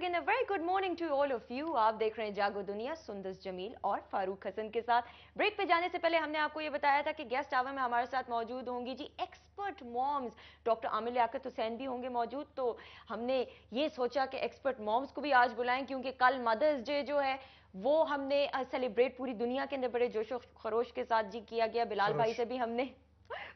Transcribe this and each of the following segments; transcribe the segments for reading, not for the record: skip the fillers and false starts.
Again a very good morning to all of you. आप देख रहे हैं जागो दुनिया सुंदस जमील और फारूक हसन के साथ। ब्रेक पे जाने से पहले हमने आपको ये बताया था कि गेस्ट आवर में हमारे साथ मौजूद होंगी जी expert moms, doctor Aamir Liaquat Hussain भी होंगे मौजूद। तो हमने ये सोचा कि एक्सपर्ट मॉम्स को भी आज बुलाएं, क्योंकि कल मदर्स डे जो है वो हमने सेलिब्रेट पूरी दुनिया के अंदर बड़े जोशो खरोश के साथ जी किया गया। बिलाल भाई से भी हमने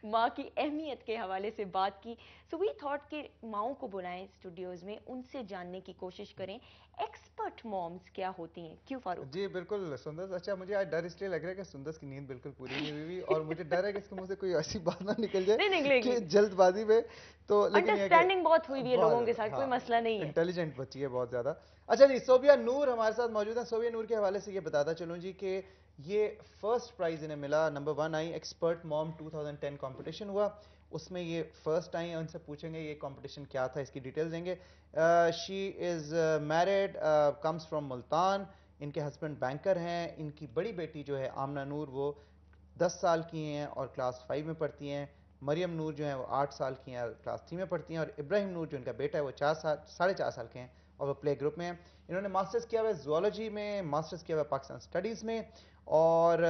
माँ की अहमियत के हवाले से बात की। सो वी थॉट कि माओं को बुलाएं स्टूडियोज में, उनसे जानने की कोशिश करें एक्सपर्ट मॉम्स क्या होती हैं। क्यों फारूक? जी बिल्कुल सुंदस। अच्छा, मुझे आज डर इसलिए लग रहा है कि सुंदस की नींद बिल्कुल पूरी नहीं हुई और मुझे डर है कि इसके मुंह से कोई ऐसी बात ना निकल जाए नहीं निकलेगी, कि जल्दबाजी में। तो लेकिन अंडरस्टैंडिंग बहुत हुई हुई है लोगों के साथ, हाँ, कोई मसला नहीं है। इंटेलिजेंट बच्ची है बहुत ज्यादा। अच्छा जी, सोबिया नूर हमारे साथ मौजूद है। सोबिया नूर के हवाले से ये बताता चलूं जी कि ये फर्स्ट प्राइज इन्हें मिला, नंबर 1 आई एक्सपर्ट मॉम 2010 कंपटीशन हुआ, उसमें ये फर्स्ट आई। उनसे पूछेंगे ये कंपटीशन क्या था, इसकी डिटेल्स देंगे। She is married, comes from Multan, इनके हस्बैंड बैंकर हैं। इनकी बड़ी बेटी जो है आमना नूर, वो 10 साल की हैं और क्लास 5 में पढ़ती हैं। मरियम नूर जो है वो 8 साल की हैं, क्लास 3 में पढ़ती हैं। और इब्राहिम नूर जो इनका बेटा है वो 4.5 साल के हैं और वो प्ले ग्रुप में हैं। इन्होंने मास्टर्स किया हुआ है ज़ूलॉजी में, मास्टर्स किया हुआ है पाकिस्तान स्टडीज़ में। और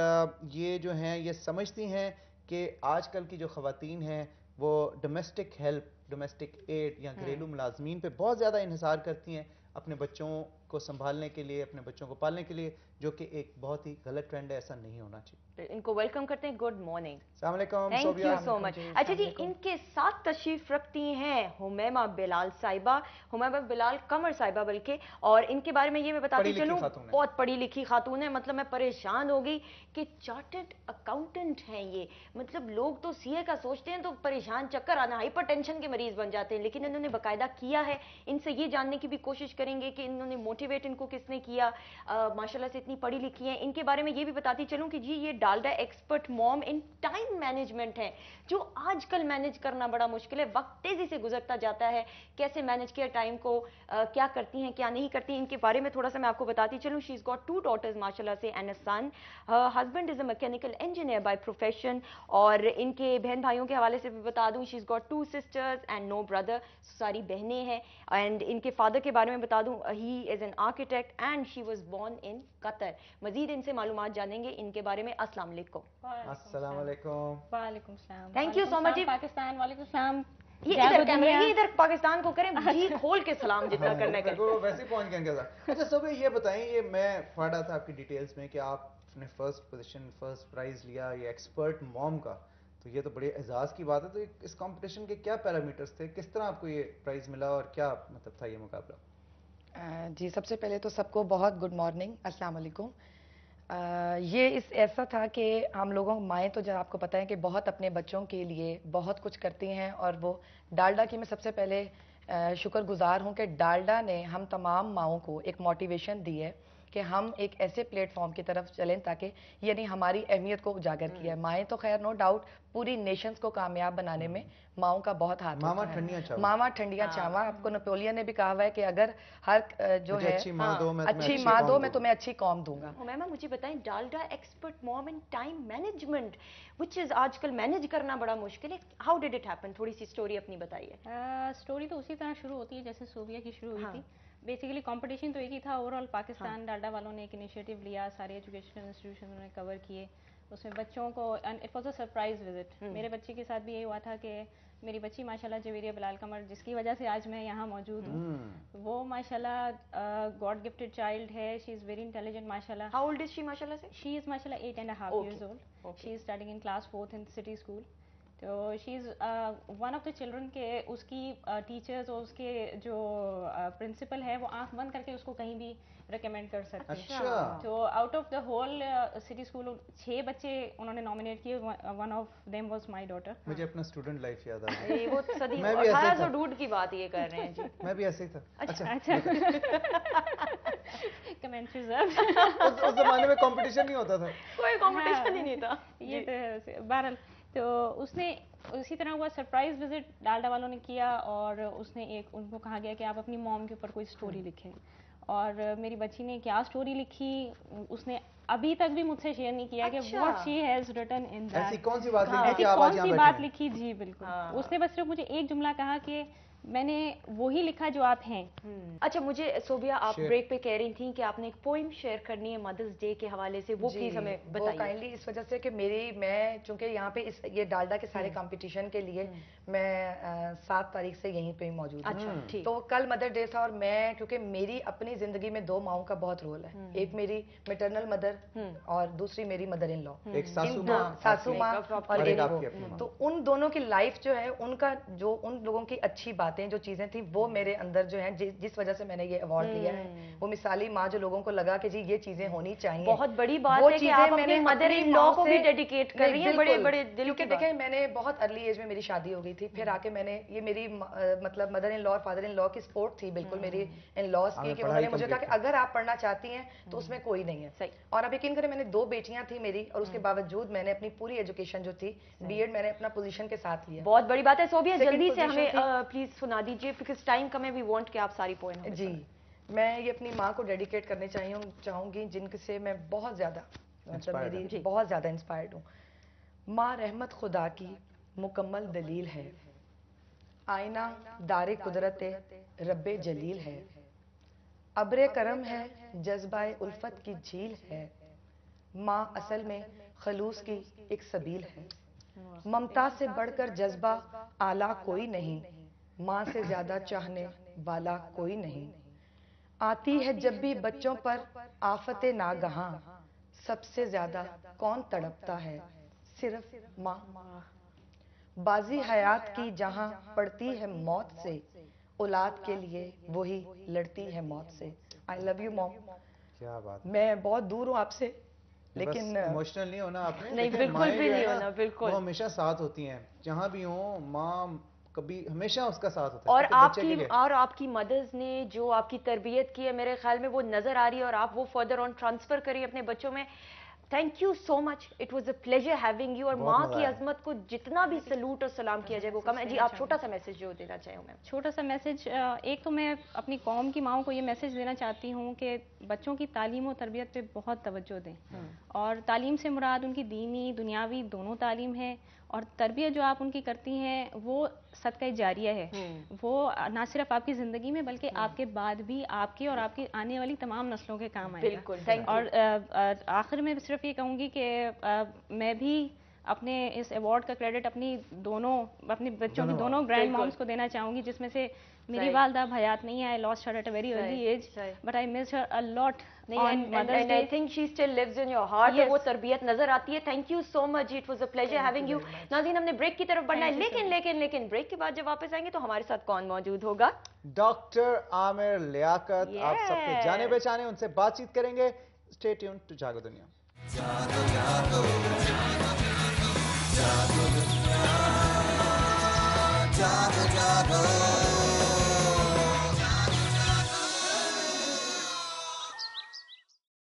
ये जो हैं ये समझती हैं कि आजकल की जो ख़वातीन हैं वो डोमेस्टिक हेल्प, डोमेस्टिक एड या घरेलू मुलाजमीन पे बहुत ज़्यादा इन्हिसार करती हैं अपने बच्चों को संभालने के लिए, अपने बच्चों को पालने के लिए, जो कि एक बहुत ही गलत ट्रेंड है, ऐसा नहीं होना चाहिए। इनको वेलकम करते हैं। गुड मॉर्निंग, अस्सलाम वालेकुम। Thank you so much. अच्छा जी, इनके साथ तशरीफ रखती हैं हुमैमा बिलाल साहिबा, हुमैमा बिलाल कमर साहिबा बल्कि। और इनके बारे में ये मैं बताती चलूं, बहुत पढ़ी लिखी खातून है। मतलब मैं परेशान हो गई कि चार्टर्ड अकाउंटेंट हैं ये। मतलब लोग तो सीए का सोचते हैं तो परेशान, चक्कर आना, हाइपरटेंशन के मरीज बन जाते हैं, लेकिन इन्होंने बाकायदा किया है। इनसे ये जानने की भी कोशिश करेंगे कि इन्होंने मोटिवेट इनको किसने किया। माशाल्लाह से इतनी पढ़ी लिखी हैं। इनके बारे में ये भी बताती चलूं कि जी ये Dalda expert mom in time management है, जो आजकल मैनेज करना बड़ा मुश्किल है। वक्त तेजी से गुजरता जाता है, कैसे मैनेज किया टाइम को, क्या करती हैं क्या नहीं करती। इनके बारे में थोड़ा सा मैं आपको बताती चलूं। शी इज गॉट 2 डॉटर्स माशाल्लाह से and a son. Husband is a mechanical engineer by profession. और इनके बहन भाइयों के हवाले से भी बता दूं, she is got 2 sisters and no brother, सारी बहनें हैं। एंड इनके फादर के बारे में बता दूं, he is an architect and she was born in Qatar. मजीद इनसे मालूमात जानेंगे इनके बारे में। अस्सलाम वालेकुम। अस्सलाम वालेकुम। वालेकुम सलाम। Thank you so much. Pakistan वालेकुम सलाम। ये इधर कैमरा, ये इधर पाकिस्तान को करें जी खोल के सलाम जितना करना करें। वो वैसे ही पहुंच गए साथ। अच्छा सोबे ये बताएं, ये मैं पढ़ रहा था आपकी डिटेल्स में कि आपने फर्स्ट पोजीशन, फर्स्ट प्राइज लिया ये एक्सपर्ट मॉम का, तो ये तो बड़े एजाज की बात है। तो इस कंपटीशन के क्या पैरामीटर्स थे, किस तरह आपको ये प्राइज मिला और क्या मतलब था ये मुकाबला? जी सबसे पहले तो सबको बहुत गुड मॉर्निंग, अस्सलाम वालेकुम। ये इस ऐसा था कि हम लोगों माएँ तो जब आपको पता है कि बहुत अपने बच्चों के लिए बहुत कुछ करती हैं, और वो डालडा की मैं सबसे पहले शुक्रगुजार हूँ कि डालडा ने हम तमाम माओं को एक मोटिवेशन दी है कि हम एक ऐसे प्लेटफॉर्म की तरफ चलें ताकि यानी हमारी अहमियत को उजागर किया है। माएँ तो खैर नो डाउट पूरी नेशंस को कामयाब बनाने में माओं का बहुत हाथ होता है। मामा ठंडियां चावा। आपको नेपोलियन ने भी कहा हुआ है कि अगर हर जो है अच्छी माँ दो, मैं तुम्हें अच्छी कौम दूंगा। मैम मुझे बताएं, Dalda expert mom in time management which is आजकल मैनेज करना बड़ा मुश्किल है, हाउ डिड इट हैपन? थोड़ी सी स्टोरी अपनी बताइए। स्टोरी तो उसी तरह शुरू होती है जैसे सोबिया की शुरू हुई थी। बेसिकली कंपटीशन तो एक ही था ओवरऑल पाकिस्तान। डालडा वालों ने एक इनिशिएटिव लिया, सारे एजुकेशनल इंस्टीट्यूशन ने कवर किए, उसमें बच्चों को, and it was a surprise visit. मेरे बच्चे के साथ भी यही हुआ था कि मेरी बच्ची माशाल्लाह जवेरिया बिलाल कमर, जिसकी वजह से आज मैं यहाँ मौजूद हूँ, वो माशाल्लाह गॉड गिफ्टेड चाइल्ड है। शी इज़ वेरी इंटेलिजेंट माशाल्लाह। हाउ ओल्ड इज शी माशाल्लाह से? शी इज़ माशाल्लाह 8.5 years old. She is studying in class 4th in city school. तो she is one of the children के उसकी टीचर्स और उसके जो प्रिंसिपल है वो आंख बंद करके उसको कहीं भी रिकमेंड कर सकते हैं। अच्छा। तो out of the whole city school 6 बच्चे उन्होंने नॉमिनेट किए, one of them was my daughter. मुझे अपना स्टूडेंट लाइफ याद आ गई। वो सदी 1800 डूड की बात ये कर रहे हैं जी। मैं भी ऐसे ही था। अच्छा कमेंट रिजर्व। उस जमाने में कंपटीशन नहीं होता था, कोई कंपटीशन ही नहीं था। ये तो बहरहाल तो उसने उसी तरह हुआ, सरप्राइज विजिट डालडा वालों ने किया और उसने एक उनको कहा गया कि आप अपनी मॉम के ऊपर कोई स्टोरी लिखें। और मेरी बच्ची ने क्या स्टोरी लिखी उसने अभी तक भी मुझसे शेयर नहीं किया कि what she has written in that. ऐसी कौन सी बात लिखी कि आप आज यहाँ बैठे हैं? जी बिल्कुल। उसने बस सिर्फ मुझे एक जुमला कहा कि मैंने वही लिखा जो आप हैं। अच्छा, मुझे सोबिया, आप ब्रेक पे कह रही थी कि आपने एक पोइम शेयर करनी है मदर्स डे के हवाले से, वो प्लीज हमें बताइए। वो काइंडली इस वजह से कि मैं चूंकि यहाँ पे ये डालडा के सारे कंपटीशन के लिए मैं 7 तारीख से यहीं पे मौजूद हूँ। अच्छा, ठीक। तो कल मदर डे था और मैं, क्योंकि मेरी अपनी जिंदगी में 2 माओं का बहुत रोल है, एक मेरी मैटरनल मदर और दूसरी मेरी मदर इन लॉ, एक सासू माँ और एक वो। तो उन दोनों की लाइफ जो है, उनका जो उन लोगों की अच्छी बातें, जो चीजें थी, वो मेरे अंदर जो है, जिस वजह से मैंने ये अवार्ड लिया है, वो मिसाली माँ जो लोगों को लगा कि जी ये चीजें होनी चाहिए। बहुत बड़ी बात है कि आप अपनी मदर इन लॉ को भी डेडिकेट कर रही हैं, बड़े बड़े दिल की बात। देखें, मैंने बहुत अर्ली एज में मेरी शादी हो गई थी, फिर आके मैंने ये मेरी मतलब मदर इन लॉ और फादर इन लॉ की सपोर्ट थी बिल्कुल मेरी इन लॉज की, कि उन्होंने मुझे कहा कि अगर आप पढ़ना चाहती हैं तो उसमें कोई नहीं है। सही। और आप यकीन करें, मैंने 2 बेटियां थी मेरी, और उसके बावजूद मैंने अपनी पूरी एजुकेशन जो थी, बीएड मैंने अपना पोजीशन के साथ लिया। बहुत बड़ी बात है। सोबिया, जल्दी से हमें प्लीज सुना दीजिए, बिकॉज टाइम कम है, वी वांट कि आप सारी पोएम। जी, मैं ये अपनी माँ को डेडिकेट करने चाहूंगी, जिनसे मैं बहुत ज्यादा, मतलब मेरी बहुत ज्यादा इंस्पायर्ड हूँ। माँ रहमत खुदा की मुकम्मल दलील है, आईना दारे कुदरत रब्बे जलील है, अब्रे करम है जज्बाए उल्फत की झील है, माँ असल में खलूस की एक सबील है, ममता से बढ़कर जज्बा आला कोई नहीं, माँ से ज्यादा चाहने वाला कोई नहीं, आती है जब भी बच्चों पर आफते नागहां, सबसे ज्यादा कौन तड़पता है, सिर्फ माँ। बाजी हयात की जहां पड़ती है मौत से, औलाद के लिए वही लड़ती है मौत से। I love you mom. क्या बात। मैं बहुत दूर हूँ आपसे, लेकिन इमोशनल नहीं होना आपने। नहीं, बिल्कुल भी नहीं होना, बिल्कुल। वो हमेशा साथ होती हैं, जहां भी हो माँ कभी हमेशा उसका साथ होता है। और आपकी मदर्स ने जो आपकी तरबियत की है, मेरे ख्याल में वो नजर आ रही है, और आप वो फर्दर ऑन ट्रांसफर करिए अपने बच्चों में। Thank you so much, it was a pleasure having you. और माँ की अजमत को जितना भी सलूट और सलाम किया जाए वो कम है। जी, आप छोटा सा मैसेज जो देना चाहे मैम। छोटा सा मैसेज, एक तो मैं अपनी कौम की माओं को ये मैसेज देना चाहती हूँ कि बच्चों की तालीम और तरबियत पे बहुत तवज्जो दें, और तालीम से मुराद उनकी दीनी दुनियावी दोनों तालीम है, और तरबियत जो आप उनकी करती हैं वो सदका जारिया है, वो ना सिर्फ आपकी ज़िंदगी में बल्कि आपके बाद भी आपकी और आपकी आने वाली तमाम नस्लों के काम आएगा। बिल्कुल, थैंक यू। और आखिर में सिर्फ ये कहूँगी कि मैं भी अपने इस अवार्ड का क्रेडिट अपनी बच्चों की दोनों ग्रैंड मॉम्स को देना चाहूँगी, जिसमें से मेरी वालदा हयात नहीं है, I lost her at a very early age, but I miss her a lot on Mother's Day. I think she still lives in your heart, और वो तरबियत नजर आती है। Thank you so much, it was a pleasure having you. नाज़रीन, हमने break की तरफ बढ़ना है, लेकिन ब्रेक के बाद जब वापस आएंगे तो हमारे साथ कौन मौजूद होगा? डॉक्टर आमिर लियाकत। आप सबके जाने पहचाने, उनसे बातचीत करेंगे। स्टे ट्यून्ड टू जागो दुनिया। जागो जागो जागो दुनिया, जागो जागो